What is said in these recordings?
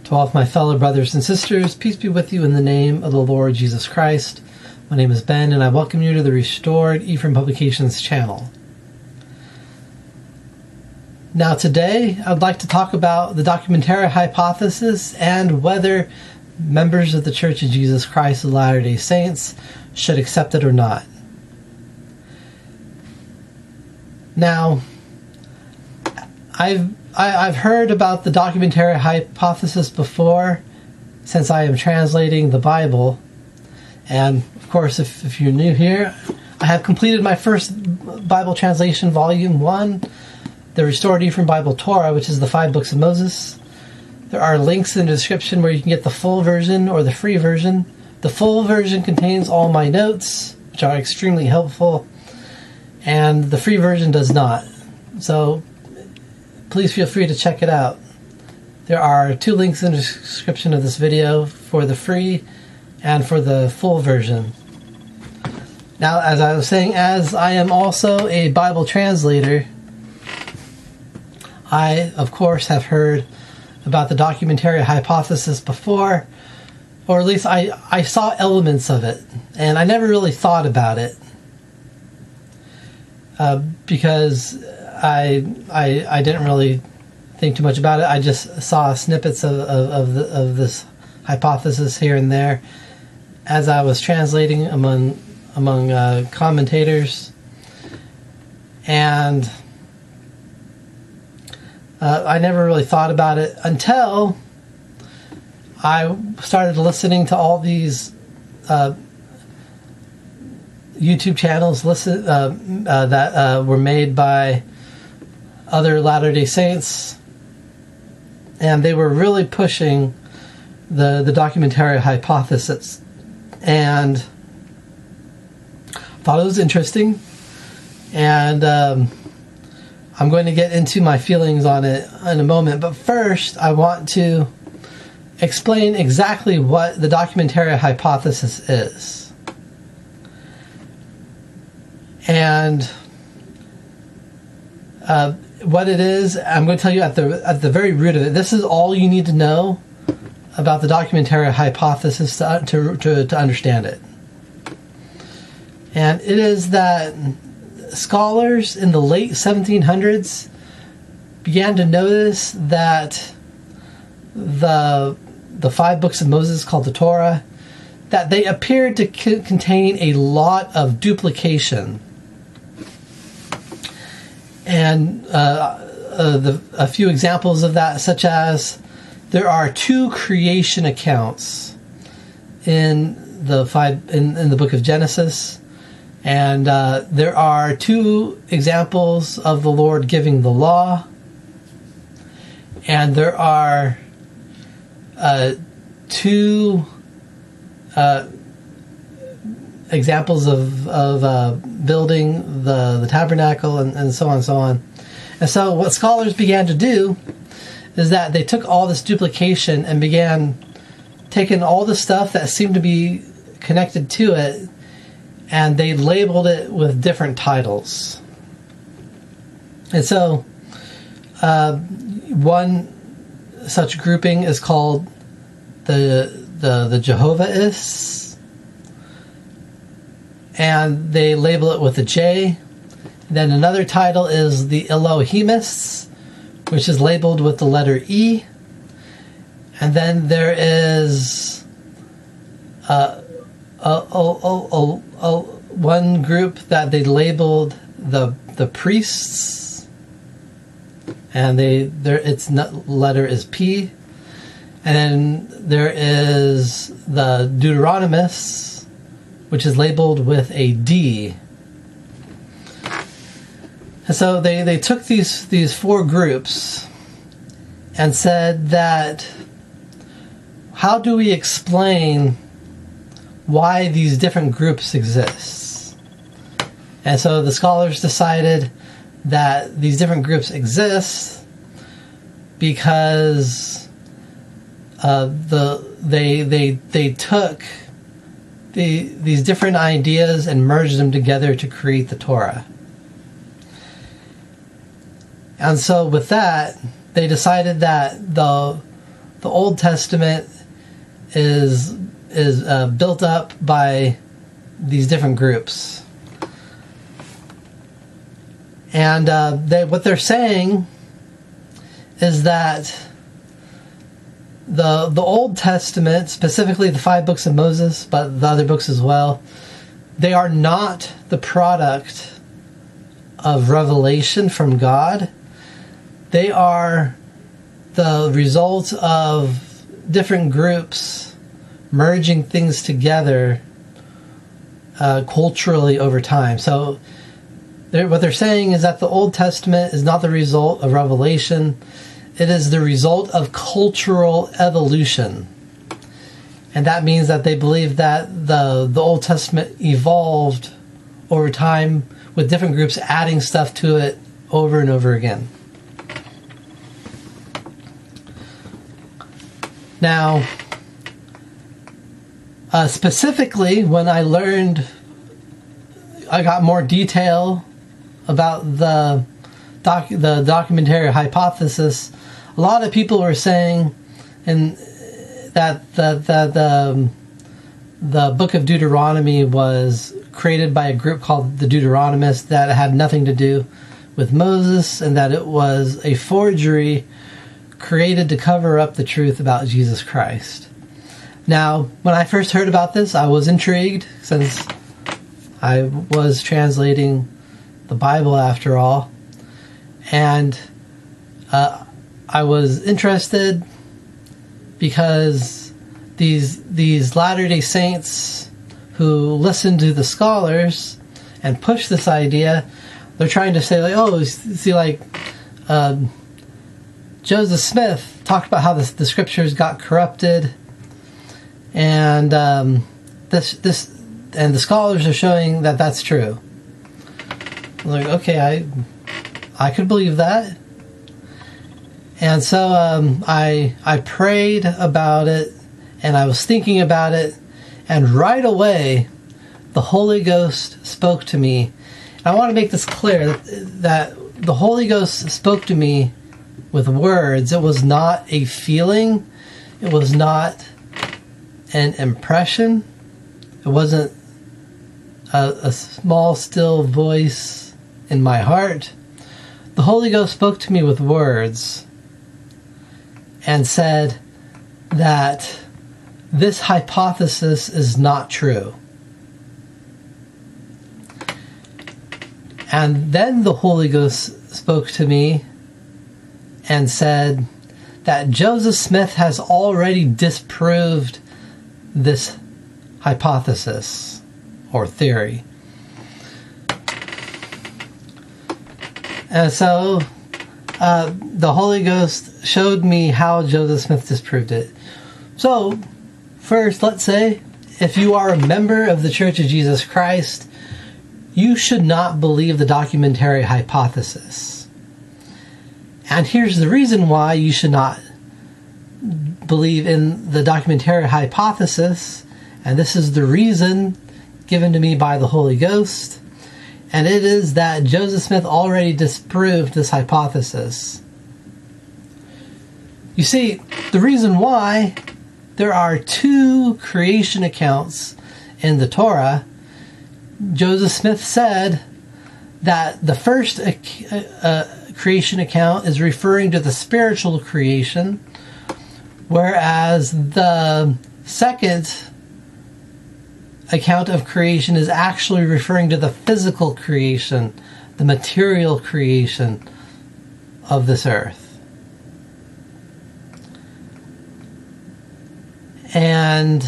To all of my fellow brothers and sisters, peace be with you in the name of the Lord Jesus Christ. My name is Ben, and I welcome you to the Restored Ephraim Publications channel. Now today, I'd like to talk about the documentary hypothesis and whether members of the Church of Jesus Christ of Latter-day Saints should accept it or not. Now, I've heard about the documentary hypothesis before, since I am translating the Bible. And of course, if you're new here, I have completed my first Bible translation, Volume 1, the Restored Ephraim Bible Torah, which is the 5 books of Moses. There are links in the description where you can get the full version or the free version. The full version contains all my notes, which are extremely helpful, and the free version does not. So please feel free to check it out. There are 2 links in the description of this video for the free and for the full version. Now, as I was saying, as I am also a Bible translator, I, of course, have heard about the documentary hypothesis before, or at least I saw elements of it, and I never really thought about it because I didn't really think too much about it. I just saw snippets of this hypothesis here and there as I was translating among commentators, and I never really thought about it until I started listening to all these YouTube channels that were made by other Latter-day Saints, and they were really pushing the documentary hypothesis, and thought it was interesting, and I'm going to get into my feelings on it in a moment, but first I want to explain exactly what the documentary hypothesis is. And what it is, I'm going to tell you at the very root of it. This is all you need to know about the documentary hypothesis to understand it. And it is that scholars in the late 1700s began to notice that the 5 books of Moses, called the Torah, that they appeared to contain a lot of duplication. And a few examples of that, such as there are 2 creation accounts in the book of Genesis, and there are 2 examples of the Lord giving the law, and there are 2 examples of building the tabernacle, and so on and so on. And so what scholars began to do is that they took all this duplication and began taking all the stuff that seemed to be connected to it, and they labeled it with different titles. And so one such grouping is called the Jehovah-ists, and they label it with a J. Then another title is the Elohimists, which is labeled with the letter E. And then there is one group that they labeled the priests, and its letter is P. And then there is the Deuteronomists, which is labeled with a D. And so they took these 4 groups and said that, how do we explain why these different groups exist? And so the scholars decided that these different groups exist because they took these different ideas and merged them together to create the Torah. And so with that, they decided that the the Old Testament is built up by these different groups. And what they're saying is that the Old Testament, specifically the 5 books of Moses, but the other books as well, they are not the product of revelation from God. They are the result of different groups merging things together culturally over time. So what they're saying is that the Old Testament is not the result of revelation. It is the result of cultural evolution. And that means that they believe that the Old Testament evolved over time with different groups adding stuff to it over and over again. Now, specifically, when I got more detail about the documentary hypothesis, a lot of people were saying that the Book of Deuteronomy was created by a group called the Deuteronomists that had nothing to do with Moses, and that it was a forgery created to cover up the truth about Jesus Christ. Now, when I first heard about this, I was intrigued, since I was translating the Bible after all, and I was interested because these Latter-day Saints who listen to the scholars and push this idea, they're trying to say, like, oh, see, like Joseph Smith talked about how the scriptures got corrupted, and this and the scholars are showing that that's true. I'm like, okay, I could believe that. And so I prayed about it, and I was thinking about it, and right away the Holy Ghost spoke to me. I want to make this clear that the Holy Ghost spoke to me with words. It was not a feeling. It was not an impression. It wasn't a small, still voice in my heart. The Holy Ghost spoke to me with words and said that this hypothesis is not true. And then the Holy Ghost spoke to me and said that Joseph Smith has already disproved this hypothesis or theory. And so the Holy Ghost showed me how Joseph Smith disproved it. So, first, let's say, if you are a member of the Church of Jesus Christ, you should not believe the documentary hypothesis. And here's the reason why you should not believe in the documentary hypothesis, and this is the reason given to me by the Holy Ghost, and it is that Joseph Smith already disproved this hypothesis. You see, the reason why there are 2 creation accounts in the Torah, Joseph Smith said that the first creation account is referring to the spiritual creation, whereas the second account of creation is actually referring to the physical creation, the material creation of this earth. And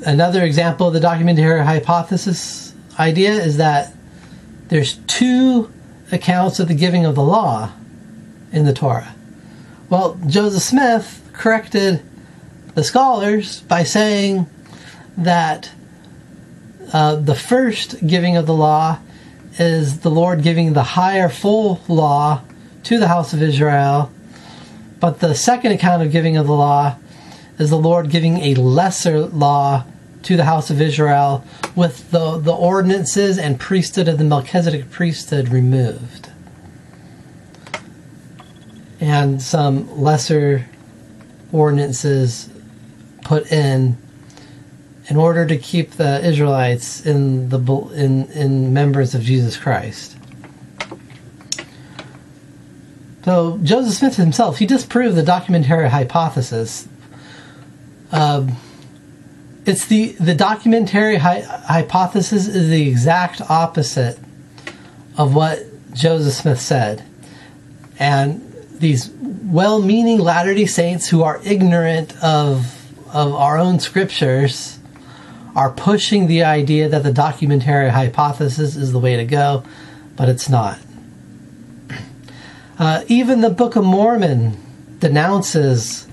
another example of the documentary hypothesis idea is that there's 2 accounts of the giving of the law in the Torah. Well, Joseph Smith corrected the scholars by saying that the first giving of the law is the Lord giving the higher full law to the house of Israel, but the second account of giving of the law is the Lord giving a lesser law to the house of Israel with the ordinances and priesthood of the Melchizedek priesthood removed. and some lesser ordinances put in order to keep the Israelites in members of Jesus Christ. So Joseph Smith himself, he disproved the documentary hypothesis. It's the documentary hypothesis is the exact opposite of what Joseph Smith said. And these well-meaning Latter-day Saints who are ignorant of our own scriptures are pushing the idea that the documentary hypothesis is the way to go, but it's not. Even the Book of Mormon denounces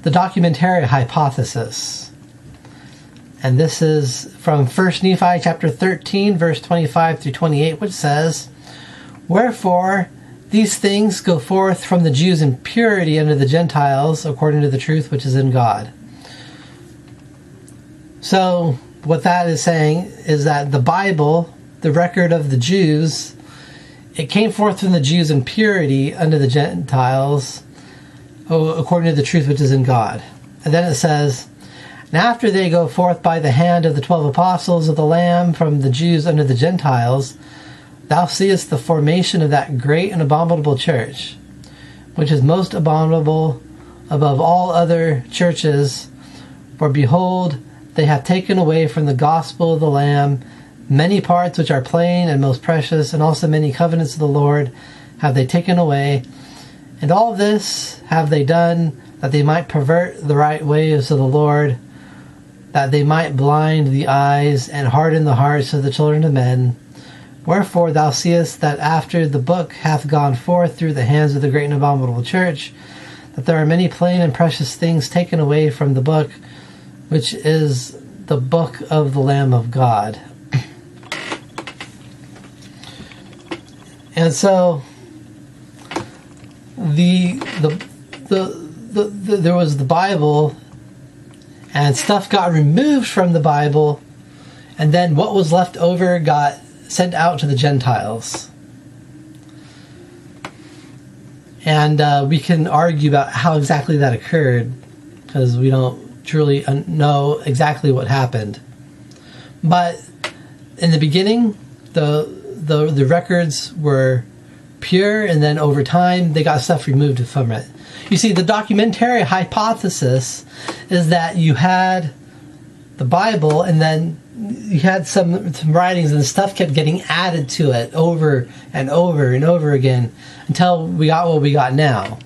the documentary hypothesis. And this is from 1 Nephi chapter 13, verse 25 through 28, which says, "Wherefore these things go forth from the Jews in purity unto the Gentiles, according to the truth which is in God." So what that is saying is that the Bible, the record of the Jews, it came forth from the Jews in purity unto the Gentiles, according to the truth which is in God. And then it says, "And after they go forth by the hand of the 12 apostles of the Lamb from the Jews unto the Gentiles, thou seest the formation of that great and abominable church, which is most abominable above all other churches. For behold, they have taken away from the gospel of the Lamb many parts which are plain and most precious, and also many covenants of the Lord have they taken away. And all this have they done that they might pervert the right ways of the Lord, that they might blind the eyes and harden the hearts of the children of men. Wherefore thou seest that after the book hath gone forth through the hands of the great and abominable church, that there are many plain and precious things taken away from the book, which is the book of the Lamb of God." And so there was the Bible, and stuff got removed from the Bible, and then what was left over got sent out to the Gentiles. And we can argue about how exactly that occurred, because we don't truly know exactly what happened. But in the beginning, the records were pure, and then over time they got stuff removed from it. You see, the documentary hypothesis is that you had the Bible, and then you had some writings, and stuff kept getting added to it over and over and over again until we got what we got now.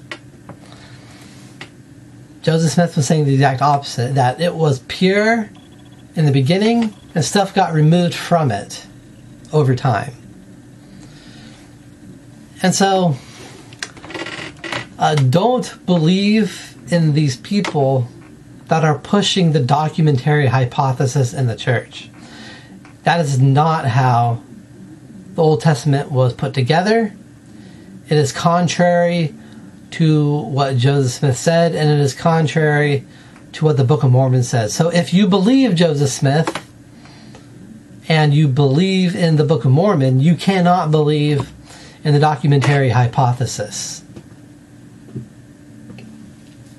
Joseph Smith was saying the exact opposite, that it was pure in the beginning, and stuff got removed from it over time. And so, don't believe in these people that are pushing the documentary hypothesis in the church. That is not how the Old Testament was put together. It is contrary to what Joseph Smith said, and it is contrary to what the Book of Mormon says. So if you believe Joseph Smith and you believe in the Book of Mormon, you cannot believe in the documentary hypothesis.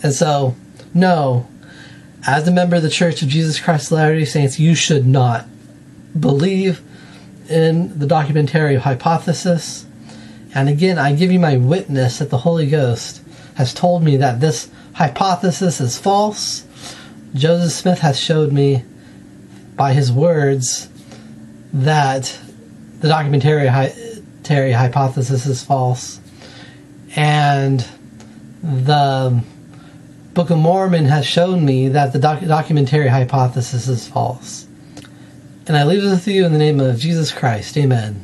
And so, no, as a member of the Church of Jesus Christ of Latter-day Saints, you should not believe in the documentary hypothesis. And again, I give you my witness that the Holy Ghost has told me that this hypothesis is false. Joseph Smith has showed me by his words that the documentary hypothesis is false. And the Book of Mormon has shown me that the documentary hypothesis is false. And I leave this with you in the name of Jesus Christ. Amen.